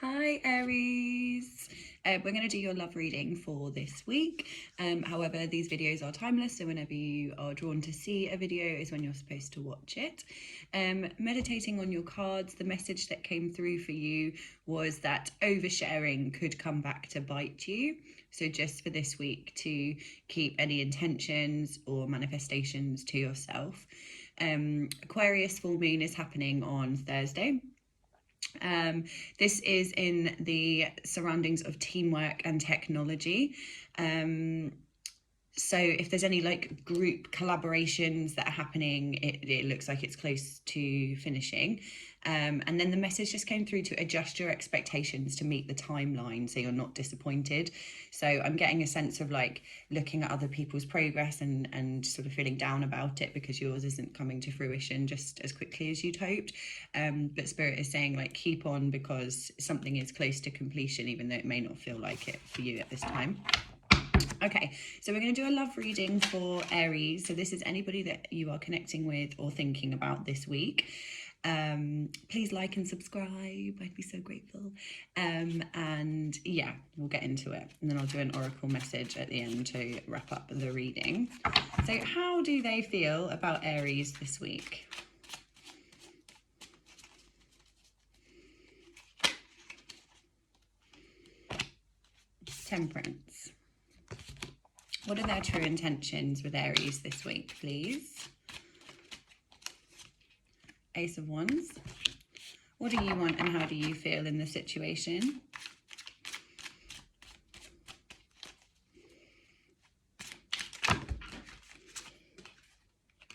Hi Aries, we're going to do your love reading for this week. However, these videos are timeless, so whenever you are drawn to see a video is when you're supposed to watch it. Meditating on your cards, the message that came through for you was that oversharing could come back to bite you. So just for this week to keep any intentions or manifestations to yourself. Aquarius full moon is happening on Thursday. This is in the surroundings of teamwork and technology. So if there's any like group collaborations that are happening, it looks like it's close to finishing. And then the message just came through to adjust your expectations to meet the timeline so you're not disappointed. So I'm getting a sense of like looking at other people's progress and sort of feeling down about it because yours isn't coming to fruition just as quickly as you'd hoped. But Spirit is saying like keep on because something is close to completion, even though it may not feel like it for you at this time. Okay, so we're going to do a love reading for Aries. So this is anybody that you are connecting with or thinking about this week. Please like and subscribe. I'd be so grateful. And yeah, we'll get into it. And then I'll do an oracle message at the end to wrap up the reading. So how do they feel about Aries this week? Temperance. What are their true intentions with Aries this week, please? Ace of Wands. What do you want and how do you feel in the situation?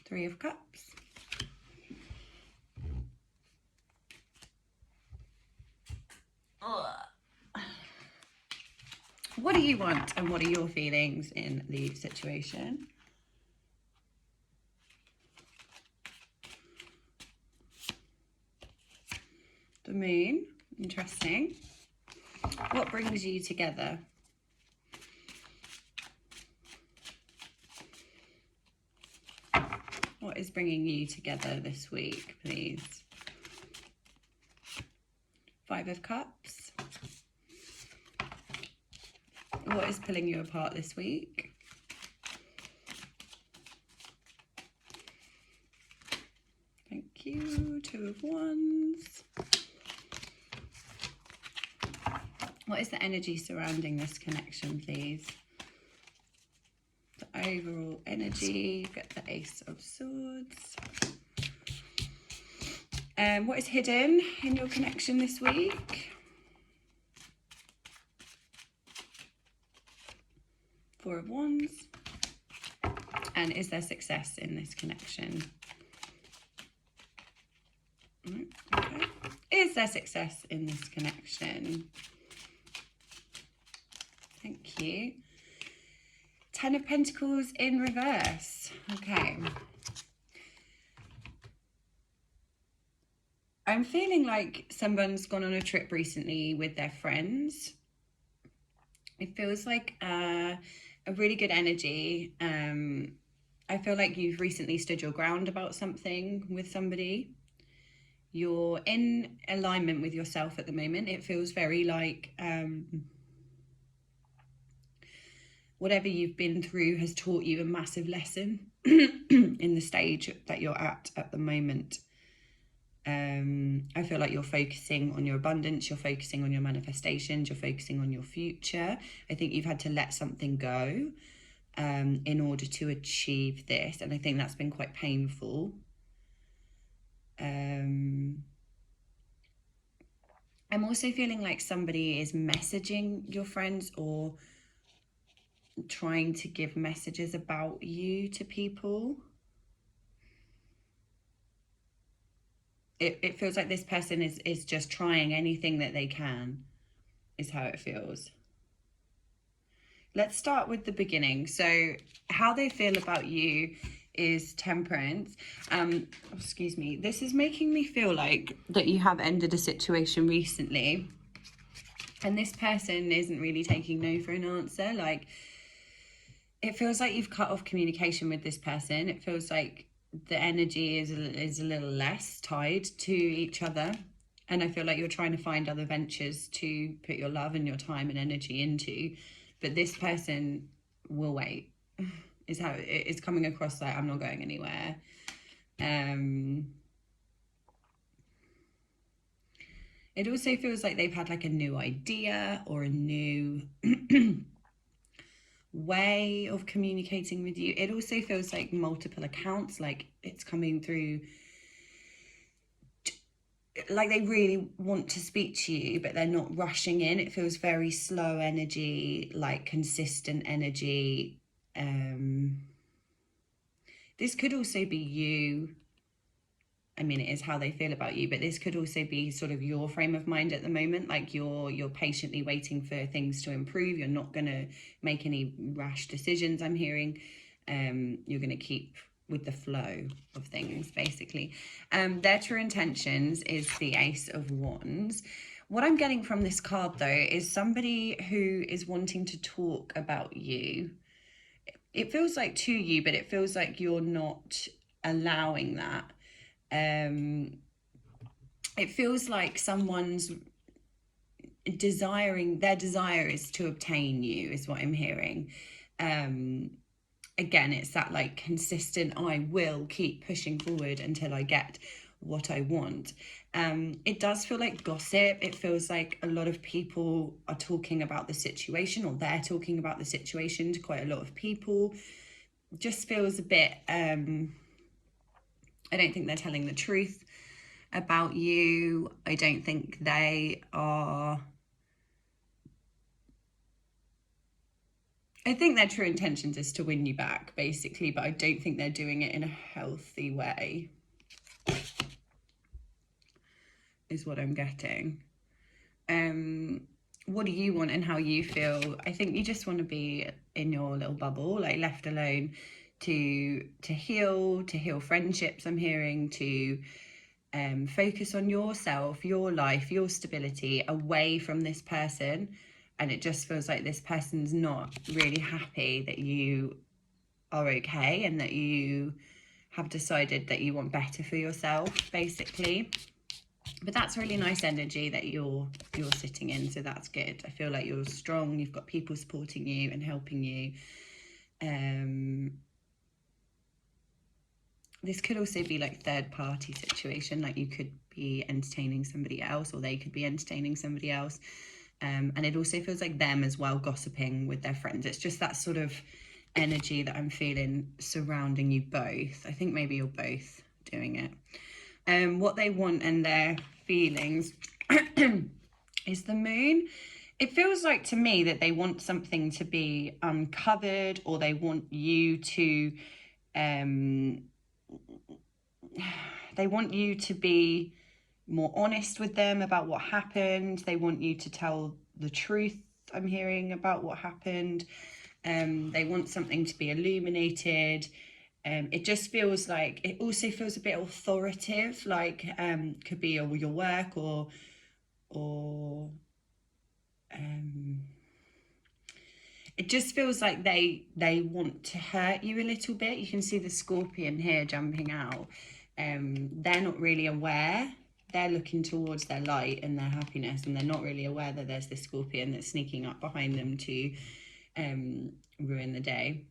Three of Cups. What do you want and what are your feelings in the situation? The Moon, interesting. What brings you together? What is bringing you together this week, please? Five of Cups. What is pulling you apart this week? Thank you. Two of Wands. What is the energy surrounding this connection, please? The overall energy. Get the Ace of Swords. What is hidden in your connection this week? Four of Wands. And is there success in this connection? Okay. Is there success in this connection? Thank you. Ten of Pentacles in reverse. Okay. I'm feeling like someone's gone on a trip recently with their friends. It feels like a really good energy. I feel like you've recently stood your ground about something with somebody. You're in alignment with yourself at the moment. It feels very like whatever you've been through has taught you a massive lesson in the stage that you're at the moment. I feel like you're focusing on your abundance, you're focusing on your manifestations, you're focusing on your future. I think you've had to let something go in order to achieve this, and I think that's been quite painful. I'm also feeling like somebody is messaging your friends or trying to give messages about you to people. It feels like this person is just trying anything that they can, is how it feels. Let's start with the beginning. So how they feel about you is Temperance. Excuse me. This is making me feel like that you have ended a situation recently. And this person isn't really taking no for an answer. Like, it feels like you've cut off communication with this person. It feels like the energy is a little less tied to each other. And I feel like you're trying to find other ventures to put your love and your time and energy into. But this person will wait, is how it's coming across, like, I'm not going anywhere. It also feels like they've had like a new idea or a new way of communicating with you. It also feels like multiple accounts, like it's coming through, like they really want to speak to you, but they're not rushing in. It feels very slow energy, like consistent energy. This could also be you. I mean, it is how they feel about you, but this could also be sort of your frame of mind at the moment. Like you're patiently waiting for things to improve. You're not going to make any rash decisions, I'm hearing. You're going to keep with the flow of things, basically. Their true intentions is the Ace of Wands. What I'm getting from this card, though, is somebody who is wanting to talk about you. It feels like to you, but it feels like you're not allowing that. It feels like someone's their desire is to obtain you, is what I'm hearing. Again, it's that like consistent, I will keep pushing forward until I get what I want. It does feel like gossip. It feels like a lot of people are talking about the situation, or they're talking about the situation to quite a lot of people. Just feels a bit, I don't think they're telling the truth about you. I don't think they are. I think their true intentions is to win you back, basically, but I don't think they're doing it in a healthy way, is what I'm getting. What do you want and how you feel? I think you just want to be in your little bubble, like left alone to heal friendships, I'm hearing, to focus on yourself, your life, your stability, away from this person. And it just feels like this person's not really happy that you are okay and that you have decided that you want better for yourself, basically. But that's really nice energy that you're sitting in, so that's good. I feel like you're strong, you've got people supporting you and helping you. This could also be like third party situation, like you could be entertaining somebody else or they could be entertaining somebody else. And it also feels like them as well, gossiping with their friends. It's just that sort of energy that I'm feeling surrounding you both. I think maybe you're both doing it. What they want and their feelings is the Moon. It feels like to me that they want something to be uncovered, or they want you to they want you to be more honest with them about what happened. They want you to tell the truth, I'm hearing, about what happened. They want something to be illuminated. It just feels like, it also feels a bit authoritative, like could be your work or it just feels like they want to hurt you a little bit. You can see the scorpion here jumping out. They're not really aware. They're looking towards their light and their happiness, and they're not really aware that there's this scorpion that's sneaking up behind them to ruin the day.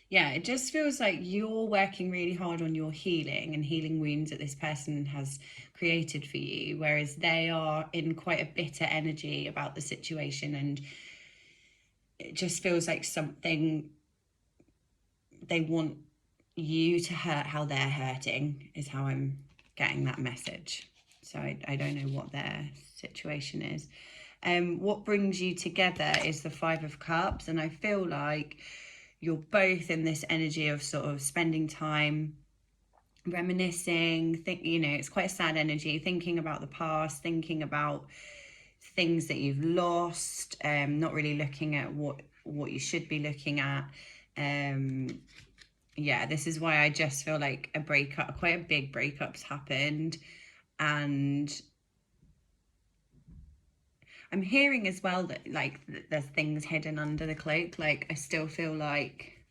Yeah, it just feels like you're working really hard on your healing and healing wounds that this person has created for you, whereas they are in quite a bitter energy about the situation, and it just feels like something they want you to hurt how they're hurting, is how I'm getting that message. So I don't know what their situation is. What brings you together is the Five of Cups, and I feel like you're both in this energy of sort of spending time reminiscing. It's quite a sad energy, thinking about the past, thinking about things that you've lost, not really looking at what you should be looking at. Yeah, this is why I just feel like a breakup, quite a big breakup's happened. And I'm hearing as well that like there's things hidden under the cloak. Like I still feel like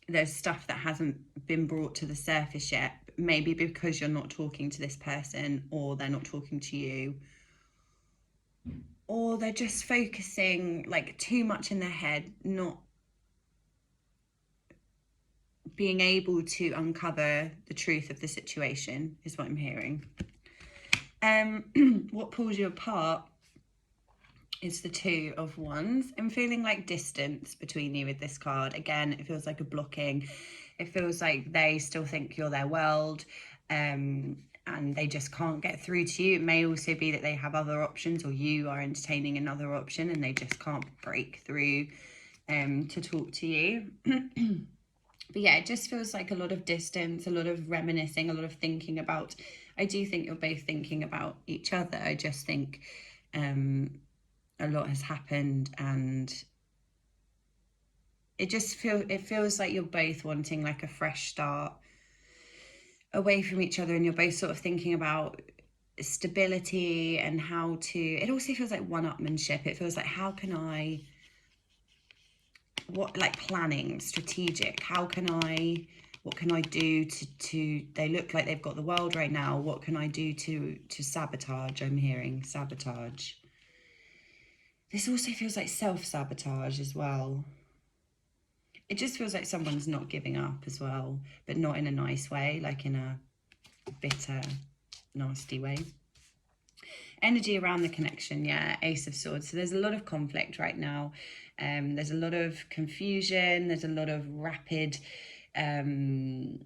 there's stuff that hasn't been brought to the surface yet, maybe because you're not talking to this person, or they're not talking to you, or they're just focusing like too much in their head, not being able to uncover the truth of the situation is what I'm hearing. What pulls you apart is the Two of Wands. I'm feeling like distance between you with this card. Again, it feels like a blocking. It feels like they still think you're their world, and they just can't get through to you. It may also be that they have other options, or you are entertaining another option and they just can't break through to talk to you. But yeah, it just feels like a lot of distance, a lot of reminiscing, a lot of thinking about. I do think you're both thinking about each other. I just think a lot has happened, and it feels like you're both wanting like a fresh start away from each other, and you're both sort of thinking about stability and how to. It also feels like one-upmanship. It feels like, how can I, what, like planning, strategic, what can I do to they look like they've got the world right now, what can I do to sabotage? I'm hearing sabotage. This also feels like self-sabotage as well. It just feels like someone's not giving up as well, but not in a nice way, like in a bitter, nasty way. Energy around the connection, yeah, Ace of Swords. So there's a lot of conflict right now. There's a lot of confusion. There's a lot of rapid, I don't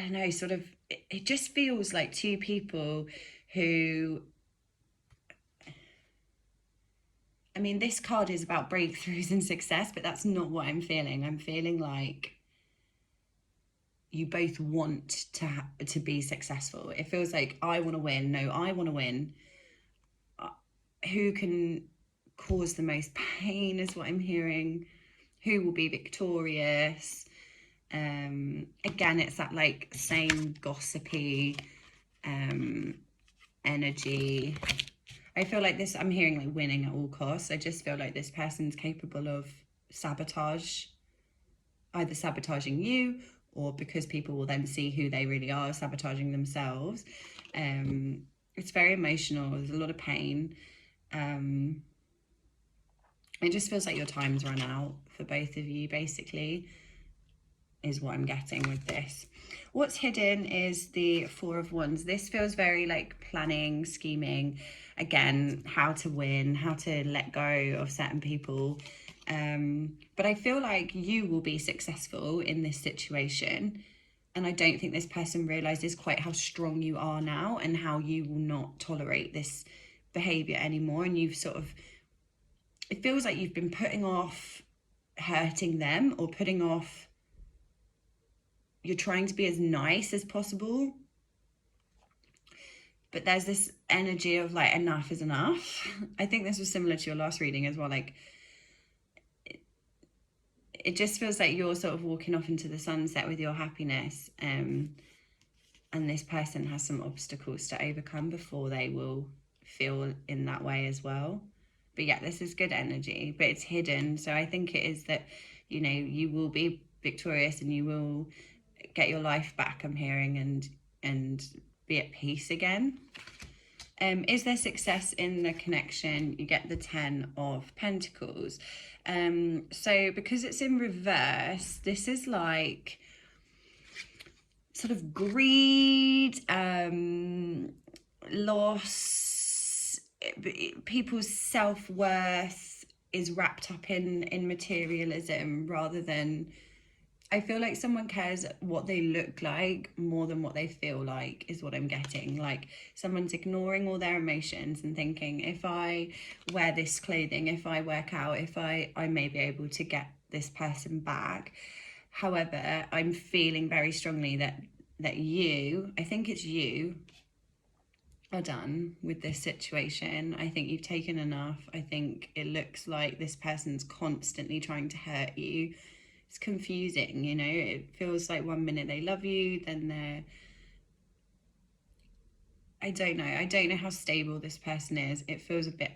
know, sort of, it just feels like two people who, I mean, this card is about breakthroughs and success, but that's not what I'm feeling. I'm feeling like you both want to be successful. It feels like, I want to win. No, I want to win. Who can cause the most pain is what I'm hearing. Who will be victorious? Again, it's that like same gossipy energy. I feel like this, I'm hearing like winning at all costs. I just feel like this person's capable of sabotage, either sabotaging you, or because people will then see who they really are, sabotaging themselves. It's very emotional. There's a lot of pain. It just feels like your time's run out for both of you, basically, is what I'm getting with this. What's hidden is the Four of Wands. This feels very like planning, scheming, again, how to win, how to let go of certain people. But I feel like you will be successful in this situation. And I don't think this person realizes quite how strong you are now, and how you will not tolerate this behavior anymore. And you've sort of, it feels like you've been putting off hurting them, or putting off, you're trying to be as nice as possible, but there's this energy of like, enough is enough. I think this was similar to your last reading as well. Like, it just feels like you're sort of walking off into the sunset with your happiness, and this person has some obstacles to overcome before they will feel in that way as well. But yeah, this is good energy, but it's hidden. So I think it is that, you know, you will be victorious and you will get your life back, I'm hearing, and be at peace again. Is there success in the connection? You get the 10 of Pentacles. So because it's in reverse, this is like sort of greed, loss, people's self-worth is wrapped up in materialism, rather than, I feel like someone cares what they look like more than what they feel like, is what I'm getting. Like, someone's ignoring all their emotions and thinking, if I wear this clothing, if I work out, if I may be able to get this person back. However, I'm feeling very strongly that you, I think it's you, are done with this situation. I think you've taken enough. I think it looks like this person's constantly trying to hurt you. It's confusing, you know. It feels like one minute they love you, then they're, I don't know how stable this person is. It feels a bit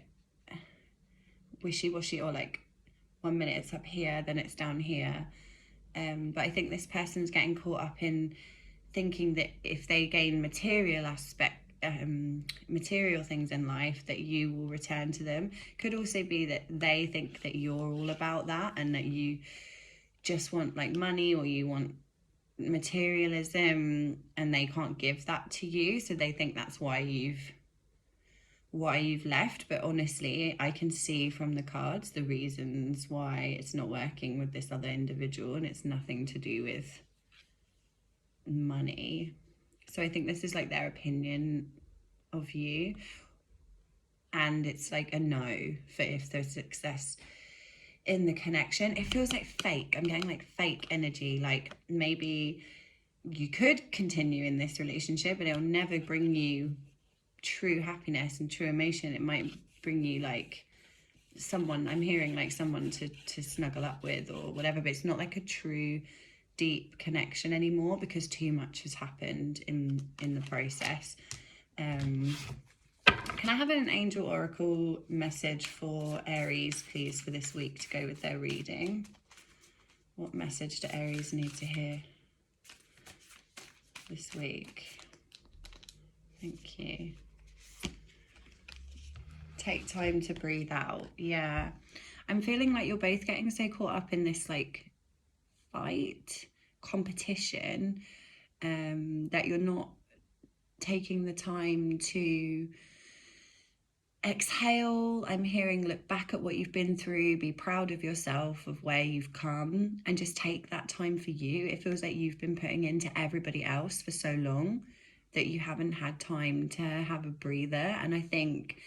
wishy-washy, or like one minute it's up here, then it's down here. But I think this person's getting caught up in thinking that if they gain material things in life, that you will return to them. Could also be that they think that you're all about that, and that you just want like money, or you want materialism, and they can't give that to you, so they think that's why you've left. But honestly, I can see from the cards the reasons why it's not working with this other individual, and it's nothing to do with money. So I think this is like their opinion of you, and it's like a no for if there's success in the connection. It feels like fake. I'm getting like fake energy. Like maybe you could continue in this relationship, but it'll never bring you true happiness and true emotion. It might bring you like someone, I'm hearing like someone to snuggle up with or whatever, but it's not like a true deep connection anymore, because too much has happened in the process. Can I have an angel oracle message for Aries, please, for this week to go with their reading? What message do Aries need to hear this week? Thank you. Take time to breathe out. Yeah. I'm feeling like you're both getting so caught up in this like fight, competition, that you're not taking the time to exhale. I'm hearing look back at what you've been through, be proud of yourself, of where you've come, and just take that time for you. It feels like you've been putting into everybody else for so long that you haven't had time to have a breather. And I think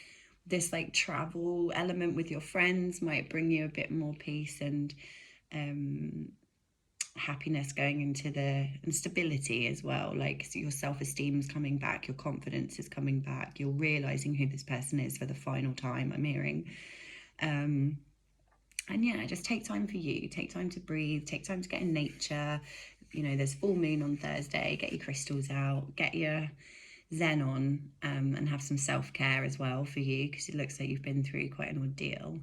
this like travel element with your friends might bring you a bit more peace and happiness going into and stability as well. Like, so your self-esteem is coming back, your confidence is coming back, you're realizing who this person is for the final time, I'm hearing. And yeah, just take time for you, take time to breathe, take time to get in nature. You know, there's full moon on Thursday, get your crystals out, get your Zen on, and have some self-care as well for you, because it looks like you've been through quite an ordeal.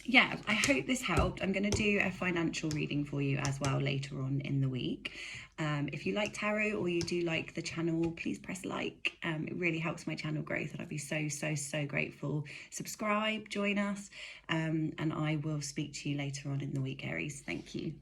Yeah, I hope this helped. I'm going to do a financial reading for you as well later on in the week. If you like tarot or you do like the channel, please press like. It really helps my channel growth, and I'd be so grateful. Subscribe, join us, and I will speak to you later on in the week, Aries. Thank you.